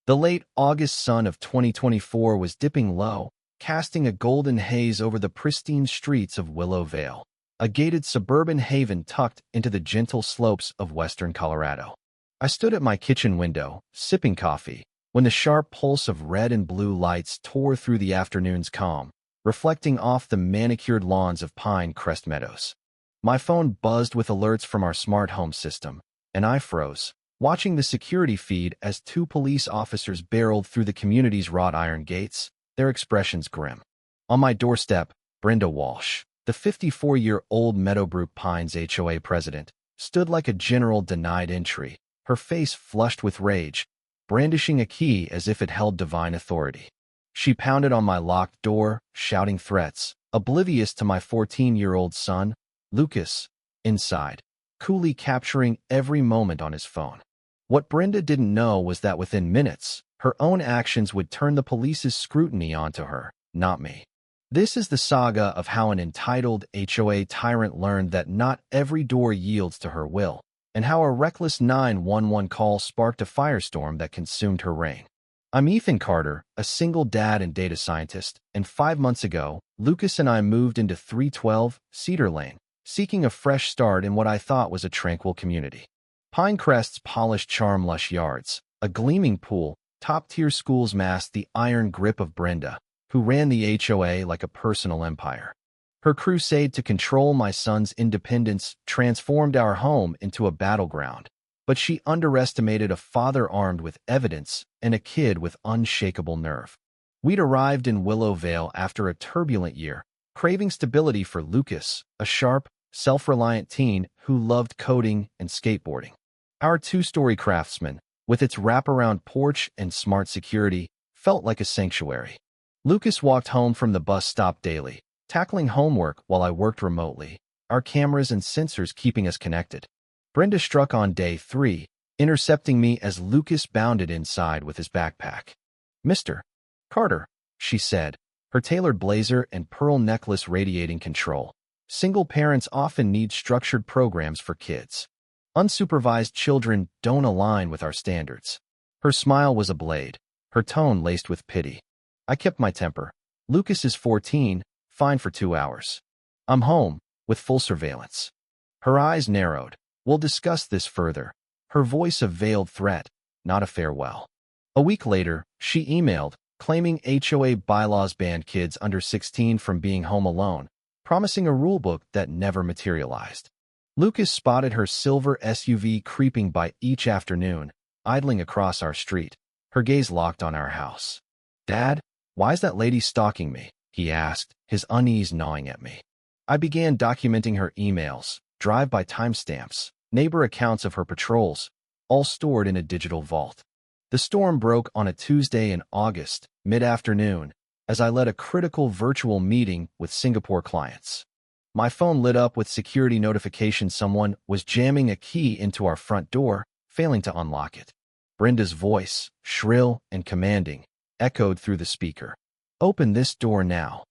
The late August sun of 2024 was dipping low, casting a golden haze over the pristine streets of Willow Vale, a gated suburban haven tucked into the gentle slopes of western Colorado. I stood at my kitchen window, sipping coffee, when the sharp pulse of red and blue lights tore through the afternoon's calm, reflecting off the manicured lawns of Pine Crest Meadows. My phone buzzed with alerts from our smart home system, and I froze, watching the security feed as two police officers barreled through the community's wrought iron gates, their expressions grim. On my doorstep, Brenda Walsh, the 54-year-old Meadowbrook Pines HOA president, stood like a general denied entry, her face flushed with rage, brandishing a key as if it held divine authority. She pounded on my locked door, shouting threats, oblivious to my 14-year-old son, Lucas, inside, coolly capturing every moment on his phone. What Brenda didn't know was that within minutes, her own actions would turn the police's scrutiny onto her, not me. This is the saga of how an entitled HOA tyrant learned that not every door yields to her will, and how a reckless 911 call sparked a firestorm that consumed her reign. I'm Ethan Carter, a single dad and data scientist, and 5 months ago, Lucas and I moved into 312 Cedar Lane, seeking a fresh start in what I thought was a tranquil community. Pinecrest's polished charm-lush yards, a gleaming pool, top-tier schools masked the iron grip of Brenda, who ran the HOA like a personal empire. Her crusade to control my son's independence transformed our home into a battleground, but she underestimated a father armed with evidence and a kid with unshakable nerve. We'd arrived in Willow Vale after a turbulent year, craving stability for Lucas, a sharp, self-reliant teen who loved coding and skateboarding. Our two-story craftsman, with its wraparound porch and smart security, felt like a sanctuary. Lucas walked home from the bus stop daily, tackling homework while I worked remotely, our cameras and sensors keeping us connected. Brenda struck on day 3, intercepting me as Lucas bounded inside with his backpack. "Mr. Carter," she said, her tailored blazer and pearl necklace radiating control. Single parents often need structured programs for kids. Unsupervised children don't align with our standards. Her smile was a blade, her tone laced with pity. I kept my temper. Lucas is 14, fine for 2 hours. I'm home, with full surveillance. Her eyes narrowed. "We'll discuss this further." Her voice a veiled threat, not a farewell. A week later, she emailed, claiming HOA bylaws banned kids under 16 from being home alone, promising a rulebook that never materialized. Lucas spotted her silver SUV creeping by each afternoon, idling across our street, her gaze locked on our house. "Dad, why is that lady stalking me?" he asked, his unease gnawing at me. I began documenting her emails, drive-by timestamps, neighbor accounts of her patrols, all stored in a digital vault. The storm broke on a Tuesday in August, mid-afternoon, as I led a critical virtual meeting with Singapore clients. My phone lit up with security notification someone was jamming a key into our front door, failing to unlock it. Brenda's voice, shrill and commanding, echoed through the speaker. "Open this door now."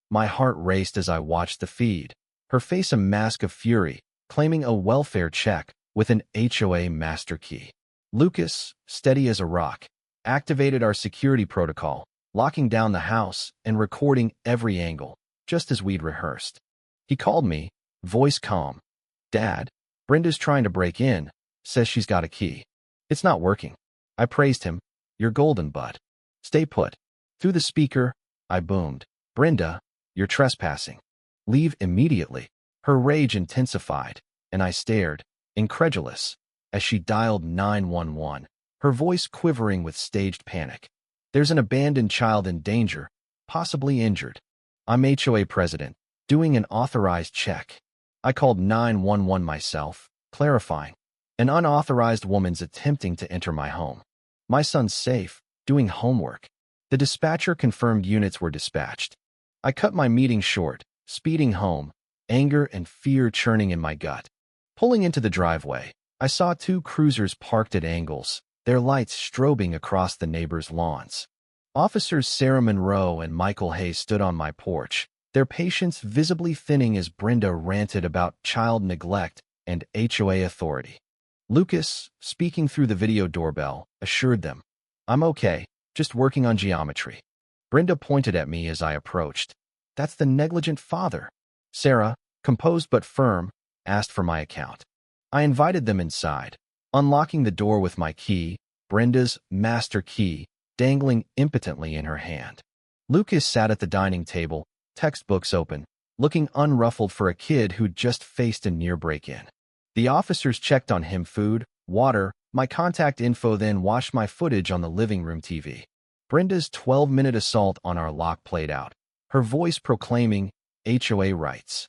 My heart raced as I watched the feed, her face a mask of fury, claiming a welfare check with an HOA master key. Lucas, steady as a rock, activated our security protocol, locking down the house and recording every angle, just as we'd rehearsed. He called me, voice calm. "Dad, Brenda's trying to break in, says she's got a key. It's not working." I praised him. "You're golden, bud. Stay put." Through the speaker, I boomed, "Brenda, you're trespassing. Leave immediately." Her rage intensified, and I stared, incredulous, as she dialed 911, her voice quivering with staged panic. "There's an abandoned child in danger, possibly injured. I'm HOA president, doing an authorized check." I called 911 myself, clarifying. "An unauthorized woman's attempting to enter my home. My son's safe, doing homework." The dispatcher confirmed units were dispatched. I cut my meeting short, speeding home, anger and fear churning in my gut. Pulling into the driveway, I saw 2 cruisers parked at angles, their lights strobing across the neighbors' lawns. Officers Sarah Monroe and Michael Hayes stood on my porch, their patience visibly thinning as Brenda ranted about child neglect and HOA authority. Lucas, speaking through the video doorbell, assured them, I'm okay, just working on geometry. Brenda pointed at me as I approached. That's the negligent father. Sarah, composed but firm, asked for my account. I invited them inside, unlocking the door with my key, Brenda's master key, dangling impotently in her hand. Lucas sat at the dining table, textbooks open, looking unruffled for a kid who'd just faced a near break-in. The officers checked on him food, water, my contact info, then watched my footage on the living room TV. Brenda's 12-minute assault on our lock played out, her voice proclaiming HOA rights.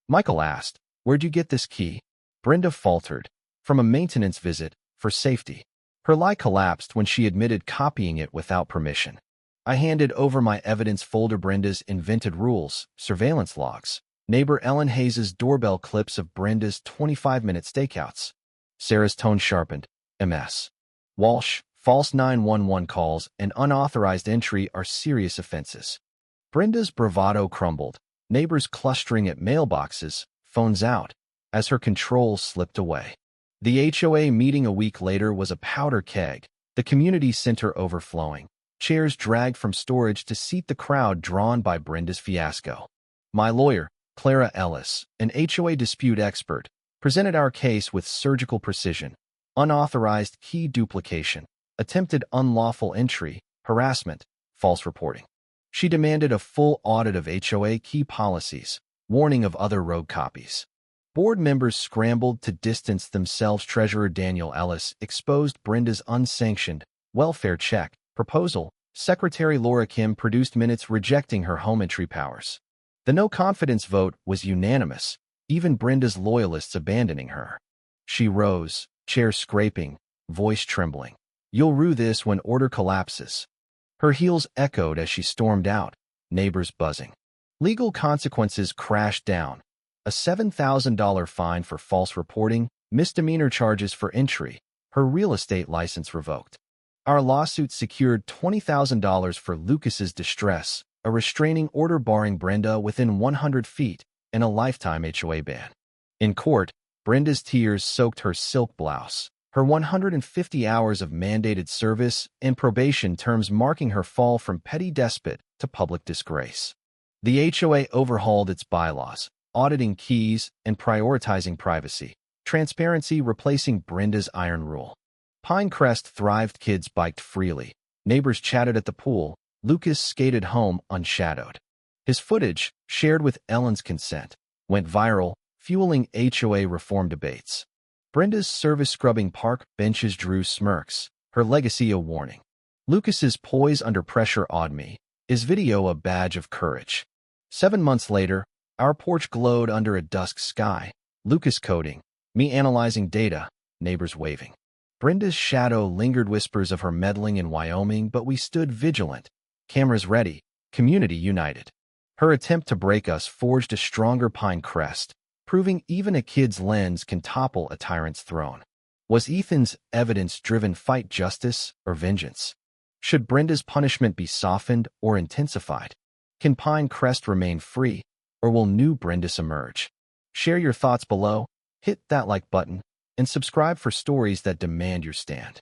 Michael asked, "Where'd you get this key?" Brenda faltered, "From a maintenance visit, for safety." Her lie collapsed when she admitted copying it without permission. I handed over my evidence folder, Brenda's invented rules, surveillance logs, neighbor Ellen Hayes's doorbell clips of Brenda's 25-minute stakeouts. Sarah's tone sharpened. MS. Walsh, false 911 calls, and unauthorized entry are serious offenses. Brenda's bravado crumbled, neighbors clustering at mailboxes, phones out, as her control slipped away. The HOA meeting a week later was a powder keg, the community center overflowing, chairs dragged from storage to seat the crowd drawn by Brenda's fiasco. My lawyer, Clara Ellis, an HOA dispute expert, presented our case with surgical precision: unauthorized key duplication, attempted unlawful entry, harassment, false reporting. She demanded a full audit of HOA key policies, warning of other rogue copies. Board members scrambled to distance themselves. Treasurer Daniel Ellis exposed Brenda's unsanctioned welfare check proposal. Secretary Laura Kim produced minutes rejecting her home entry powers. The no-confidence vote was unanimous, even Brenda's loyalists abandoning her. She rose, chair scraping, voice trembling. "You'll rue this when order collapses." Her heels echoed as she stormed out, neighbors buzzing. Legal consequences crashed down. A $7,000 fine for false reporting, misdemeanor charges for entry, her real estate license revoked. Our lawsuit secured $20,000 for Lucas's distress, a restraining order barring Brenda within 100 feet, and a lifetime HOA ban. In court, Brenda's tears soaked her silk blouse, her 150 hours of mandated service and probation terms marking her fall from petty despot to public disgrace. The HOA overhauled its bylaws, auditing keys and prioritizing privacy, transparency replacing Brenda's iron rule. Pinecrest thrived, kids biked freely, neighbors chatted at the pool, Lucas skated home unshadowed. His footage, shared with Ellen's consent, went viral, fueling HOA reform debates. Brenda's service-scrubbing park benches drew smirks, her legacy a warning. Lucas's poise under pressure awed me, his video a badge of courage. 7 months later, our porch glowed under a dusk sky, Lucas coding, me analyzing data, neighbors waving. Brenda's shadow lingered, whispers of her meddling in Wyoming, but we stood vigilant, cameras ready, community united. Her attempt to break us forged a stronger Pinecrest, proving even a kid's lens can topple a tyrant's throne. Was Ethan's evidence-driven fight justice or vengeance? Should Brenda's punishment be softened or intensified? Can Pinecrest remain free, or will new Brenda's emerge? Share your thoughts below, hit that like button, and subscribe for stories that demand your stand.